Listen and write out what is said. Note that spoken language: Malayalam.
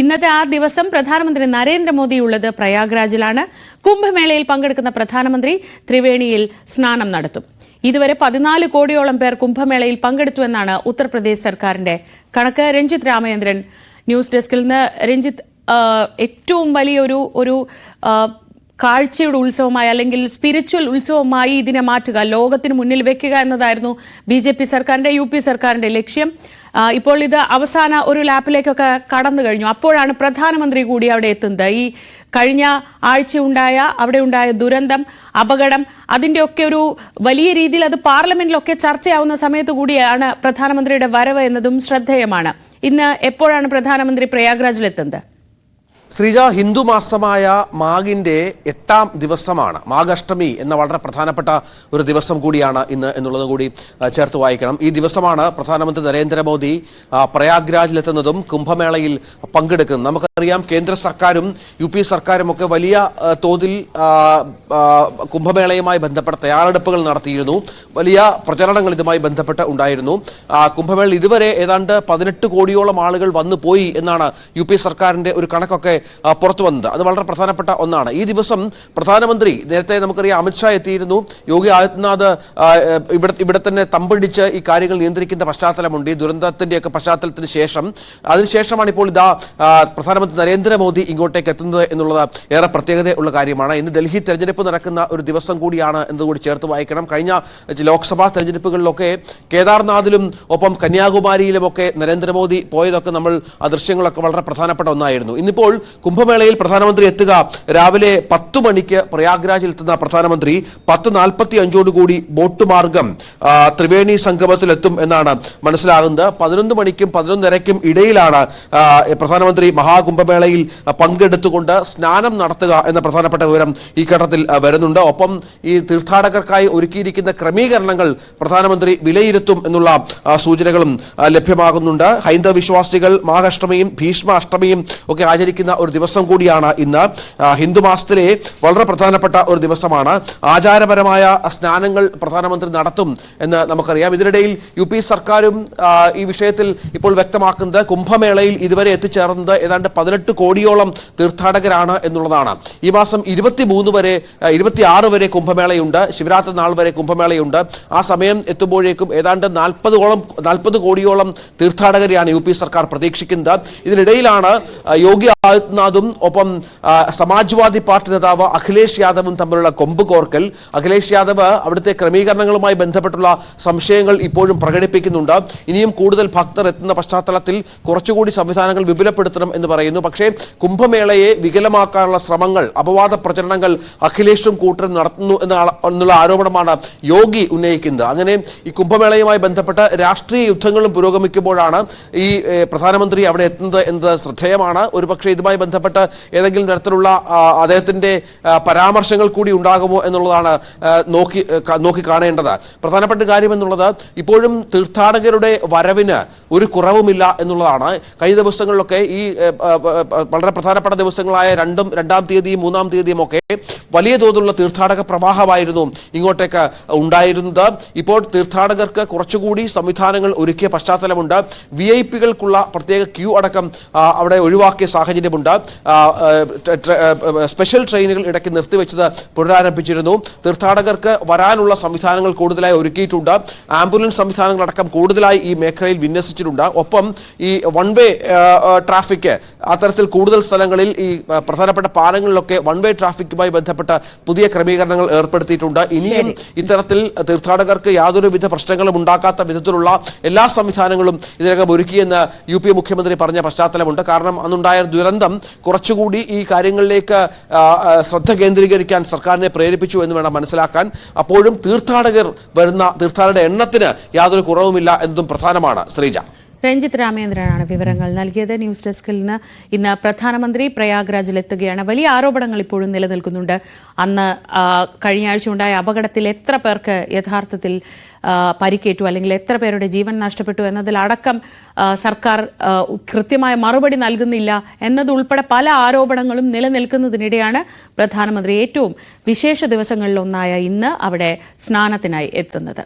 ഇന്നത്തെ ആ ദിവസം പ്രധാനമന്ത്രി നരേന്ദ്രമോദി ഉള്ളത് പ്രയാഗ്രാജിലാണ്. കുംഭമേളയിൽ പങ്കെടുക്കുന്ന പ്രധാനമന്ത്രി ത്രിവേണിയിൽ സ്നാനം നടത്തും. ഇതുവരെ 14 കോടിയോളം പേർ കുംഭമേളയിൽ പങ്കെടുത്തുവെന്നാണ് ഉത്തർപ്രദേശ് സർക്കാരിന്റെ കണക്ക്. രഞ്ജിത്ത് രാമചന്ദ്രൻ ന്യൂസ് ഡെസ്കിൽ നിന്ന്. രഞ്ജിത്ത്, ഏറ്റവും വലിയൊരു കാഴ്ചയുടെ ഉത്സവമായി അല്ലെങ്കിൽ സ്പിരിച്വൽ ഉത്സവമായി ഇതിനെ മാറ്റുക, ലോകത്തിന് മുന്നിൽ വെക്കുക എന്നതായിരുന്നു BJP സർക്കാരിന്റെ UP സർക്കാരിന്റെ ലക്ഷ്യം. ഇപ്പോൾ ഇത് അവസാന ഒരു ലാപ്പിലേക്കൊക്കെ കടന്നു കഴിഞ്ഞു. അപ്പോഴാണ് പ്രധാനമന്ത്രി കൂടി അവിടെ എത്തുന്നത്. ഈ കഴിഞ്ഞ ആഴ്ച അവിടെ ഉണ്ടായ ദുരന്തം, അപകടം, അതിൻ്റെയൊക്കെ ഒരു വലിയ രീതിയിൽ അത് പാർലമെന്റിലൊക്കെ ചർച്ചയാവുന്ന സമയത്ത് കൂടിയാണ് പ്രധാനമന്ത്രിയുടെ വരവ് എന്നതും ശ്രദ്ധേയമാണ്. ഇന്ന് എപ്പോഴാണ് പ്രധാനമന്ത്രി പ്രയാഗ്രാജിലെത്തുന്നത്? ശ്രീജ, ഹിന്ദു മാസമായ മാഘിന്റെ 8ാം ദിവസമാണ്. മാഘാഷ്ടമി എന്ന വളരെ പ്രധാനപ്പെട്ട ഒരു ദിവസം കൂടിയാണ് ഇന്ന് എന്നുള്ളത് കൂടി ചേർത്ത് വായിക്കണം. ഈ ദിവസമാണ് പ്രധാനമന്ത്രി നരേന്ദ്രമോദി പ്രയാഗ്രാജിലെത്തുന്നതും കുംഭമേളയിൽ പങ്കെടുക്കുന്നതും. നമുക്കറിയാം, കേന്ദ്ര സർക്കാരും UP സർക്കാരും ഒക്കെ വലിയ തോതിൽ കുംഭമേളയുമായി ബന്ധപ്പെട്ട തയ്യാറെടുപ്പുകൾ നടത്തിയിരുന്നു. വലിയ പ്രചരണങ്ങൾ ഇതുമായി ബന്ധപ്പെട്ട് ഉണ്ടായിരുന്നു. കുംഭമേളയിൽ ഇതുവരെ ഏതാണ്ട് 18 കോടിയോളം ആളുകൾ വന്നു പോയി എന്നാണ് UP സർക്കാരിന്റെ ഒരു കണക്കൊക്കെ പുറത്തു വന്നത്. അത് വളരെ പ്രധാനപ്പെട്ട ഒന്നാണ്. ഈ ദിവസം പ്രധാനമന്ത്രി, നേരത്തെ നമുക്കറിയാം അമിത്ഷാ എത്തിയിരുന്നു. യോഗി ആദിത്യനാഥ് ഇവിടെ തന്നെ തമ്പടിച്ച് ഈ കാര്യങ്ങൾ നിയന്ത്രിക്കുന്ന പശ്ചാത്തലമുണ്ട്. ഈ ദുരന്തത്തിന്റെയൊക്കെ പശ്ചാത്തലത്തിന് ശേഷം അതിനുശേഷമാണ് ഇപ്പോൾ പ്രധാനമന്ത്രി നരേന്ദ്രമോദി ഇങ്ങോട്ടേക്ക് എത്തുന്നത് എന്നുള്ളത് ഏറെ പ്രത്യേകത ഉള്ള കാര്യമാണ്. ഇന്ന് ഡൽഹി തെരഞ്ഞെടുപ്പ് നടക്കുന്ന ഒരു ദിവസം കൂടിയാണ് എന്നതുകൂടി ചേർത്ത് വായിക്കണം. കഴിഞ്ഞ ലോക്സഭാ തെരഞ്ഞെടുപ്പുകളിലൊക്കെ കേദാർനാഥിലും ഒപ്പം കന്യാകുമാരിയിലുമൊക്കെ നരേന്ദ്രമോദി പോയതൊക്കെ നമ്മൾ ആ ദൃശ്യങ്ങളൊക്കെ വളരെ പ്രധാനപ്പെട്ട ഒന്നായിരുന്നു. ഇന്നിപ്പോൾ കുംഭമേളയിൽ പ്രധാനമന്ത്രി എത്തുക രാവിലെ 10 മണിക്ക് പ്രയാഗ്രാജിൽ എത്തുന്ന പ്രധാനമന്ത്രി 10:45 ബോട്ട് മാർഗം ത്രിവേണി സംഗമത്തിലെത്തും എന്നാണ് മനസ്സിലാകുന്നത്. 11 മണിക്കും 11:30ക്കും ഇടയിലാണ് പ്രധാനമന്ത്രി മഹാകുംഭമേളയിൽ പങ്കെടുത്തുകൊണ്ട് സ്നാനം നടത്തുക എന്ന പ്രധാനപ്പെട്ട വിവരം ഈ ഘട്ടത്തിൽ വരുന്നുണ്ട്. ഒപ്പം ഈ തീർത്ഥാടകർക്കായി ഒരുക്കിയിരിക്കുന്ന ക്രമീകരണങ്ങൾ പ്രധാനമന്ത്രി വിലയിരുത്തും എന്നുള്ള സൂചനകളും ലഭ്യമാകുന്നുണ്ട്. ഹൈന്ദവ വിശ്വാസികൾ മാഘാഷ്ടമിയും ഭീഷ്മാഷ്ടമിയും ഒക്കെ ആചരിക്കുന്ന ഒരു ദിവസം കൂടിയാണ് ഇന്ന്. ഹിന്ദു മാസത്തിലെ വളരെ പ്രധാനപ്പെട്ട ഒരു ദിവസമാണ്. ആചാരപരമായ സ്നാനങ്ങൾ പ്രധാനമന്ത്രി നടത്തും എന്ന് നമുക്കറിയാം. ഇതിനിടയിൽ UP സർക്കാരും ഈ വിഷയത്തിൽ ഇപ്പോൾ വ്യക്തമാക്കുന്നത് കുംഭമേളയിൽ ഇതുവരെ എത്തിച്ചേർന്നത് ഏതാണ്ട് 18 കോടിയോളം തീർത്ഥാടകരാണ് എന്നുള്ളതാണ്. ഈ മാസം 26 വരെ കുംഭമേളയുണ്ട്. ശിവരാത്രി നാൾ വരെ കുംഭമേളയുണ്ട്. ആ സമയം എത്തുമ്പോഴേക്കും ഏതാണ്ട് 40 കോടിയോളം തീർത്ഥാടകരെയാണ് UP സർക്കാർ പ്രതീക്ഷിക്കുന്നത്. ഇതിനിടയിലാണ് യോഗി ആദിത്യനാഥും ഒപ്പം സമാജ്വാദി പാർട്ടി നേതാവ് അഖിലേഷ് യാദവും തമ്മിലുള്ള കൊമ്പ് കോർക്കൽ. അഖിലേഷ് യാദവ് അവിടുത്തെ ക്രമീകരണങ്ങളുമായി ബന്ധപ്പെട്ടുള്ള സംശയങ്ങൾ ഇപ്പോഴും പ്രകടിപ്പിക്കുന്നുണ്ട്. ഇനിയും കൂടുതൽ ഭക്തർ എത്തുന്ന പശ്ചാത്തലത്തിൽ കുറച്ചുകൂടി സംവിധാനങ്ങൾ വിപുലപ്പെടുത്തണം എന്ന് പറയുന്നു. പക്ഷേ കുംഭമേളയെ വികലമാക്കാനുള്ള ശ്രമങ്ങൾ, അപവാദ പ്രചരണങ്ങൾ അഖിലേഷും കൂട്ടരും നടത്തുന്നു എന്നുള്ള ആരോപണമാണ് യോഗി ഉന്നയിക്കുന്നത്. അങ്ങനെ ഈ കുംഭമേളയുമായി ബന്ധപ്പെട്ട് രാഷ്ട്രീയ യുദ്ധങ്ങളും പുരോഗമിക്കുമ്പോഴാണ് ഈ പ്രധാനമന്ത്രി അവിടെ എത്തുന്നത് എന്നത് ശ്രദ്ധേയമാണ്. ഒരുപക്ഷെ ഇതുമായി ബന്ധപ്പെട്ട് ഏതെങ്കിലും തരത്തിലുള്ള അദ്ദേഹത്തിന്റെ പരാമർശങ്ങൾ കൂടി ഉണ്ടാകുമോ എന്നുള്ളതാണ് നോക്കി കാണേണ്ടത്. പ്രധാനപ്പെട്ട കാര്യം എന്നുള്ളത് ഇപ്പോഴും തീർത്ഥാടകരുടെ വരവിന് ഒരു കുറവുമില്ല എന്നുള്ളതാണ്. കഴിഞ്ഞ ദിവസങ്ങളിലൊക്കെ ഈ വളരെ പ്രധാനപ്പെട്ട ദിവസങ്ങളായ 2-ാം തീയതിയും 3-ാം തീയതിയും ഒക്കെ വലിയ തോതിലുള്ള തീർത്ഥാടക പ്രവാഹമായിരുന്നു ഇങ്ങോട്ടേക്ക് ഉണ്ടായിരുന്നത്. ഇപ്പോൾ തീർത്ഥാടകർക്ക് കുറച്ചുകൂടി സംവിധാനങ്ങൾ ഒരുക്കിയ പശ്ചാത്തലമുണ്ട്. VIP-കൾക്കുള്ള പ്രത്യേക ക്യൂ അടക്കം അവിടെ ഒഴിവാക്കിയ സാഹചര്യമുണ്ട്. സ്പെഷ്യൽ ട്രെയിനുകൾ ഇടയ്ക്ക് നിർത്തിവെച്ചത് പുനരാരംഭിച്ചിരുന്നു. തീർത്ഥാടകർക്ക് വരാനുള്ള സംവിധാനങ്ങൾ കൂടുതലായി ഒരുക്കിയിട്ടുണ്ട്. ആംബുലൻസ് സംവിധാനങ്ങളടക്കം കൂടുതലായി ഈ മേഖലയിൽ വിന്യസിച്ചിട്ടുണ്ട്. ഒപ്പം ഈ വൺ വേ ട്രാഫിക്, അത്തരത്തിൽ കൂടുതൽ സ്ഥലങ്ങളിൽ ഈ പ്രധാനപ്പെട്ട പാലങ്ങളിലൊക്കെ വൺ വേ ട്രാഫിക്കുമായി ബന്ധപ്പെട്ട പുതിയ ക്രമീകരണങ്ങൾ ഏർപ്പെടുത്തിയിട്ടുണ്ട്. ഇനിയും ഇത്തരത്തിൽ തീർത്ഥാടകർക്ക് യാതൊരുവിധ പ്രശ്നങ്ങളും ഉണ്ടാക്കാത്ത വിധത്തിലുള്ള എല്ലാ സംവിധാനങ്ങളും ഇതിനകം ഒരുക്കിയെന്ന് UP മുഖ്യമന്ത്രി പറഞ്ഞ പശ്ചാത്തലമുണ്ട്. കാരണം അന്നുണ്ടായ ദുരന്തം കുറച്ചുകൂടി ഈ കാര്യങ്ങളിലേക്ക് ശ്രദ്ധ കേന്ദ്രീകരിക്കാൻ സർക്കാരിനെ പ്രേരിപ്പിച്ചു എന്ന് വേണം മനസ്സിലാക്കാൻ. അപ്പോഴും തീർത്ഥാടകരുടെ എണ്ണത്തിന് യാതൊരു കുറവുമില്ല എന്നതും പ്രധാനമാണ്. ശ്രീജ, രഞ്ജിത്ത് രാമചന്ദ്രനാണ് വിവരങ്ങൾ നൽകിയത്. ന്യൂസ് ഡെസ്കിൽ നിന്ന്. ഇന്ന് പ്രധാനമന്ത്രി പ്രയാഗ്രാജിലെത്തുകയാണ്. വലിയ ആരോപണങ്ങൾ ഇപ്പോഴും നിലനിൽക്കുന്നുണ്ട്. അന്ന് കഴിഞ്ഞ ആഴ്ച ഉണ്ടായ അപകടത്തിൽ എത്ര പേർക്ക് യഥാർത്ഥത്തിൽ പരിക്കേറ്റു, അല്ലെങ്കിൽ എത്ര പേരുടെ ജീവൻ നഷ്ടപ്പെട്ടു എന്നതിലടക്കം സർക്കാർ കൃത്യമായ മറുപടി നൽകുന്നില്ല എന്നതുൾപ്പെടെ പല ആരോപണങ്ങളും നിലനിൽക്കുന്നതിനിടെയാണ് പ്രധാനമന്ത്രി ഏറ്റവും വിശേഷ ദിവസങ്ങളിലൊന്നായ ഇന്ന് അവിടെ സ്നാനത്തിനായി എത്തുന്നത്.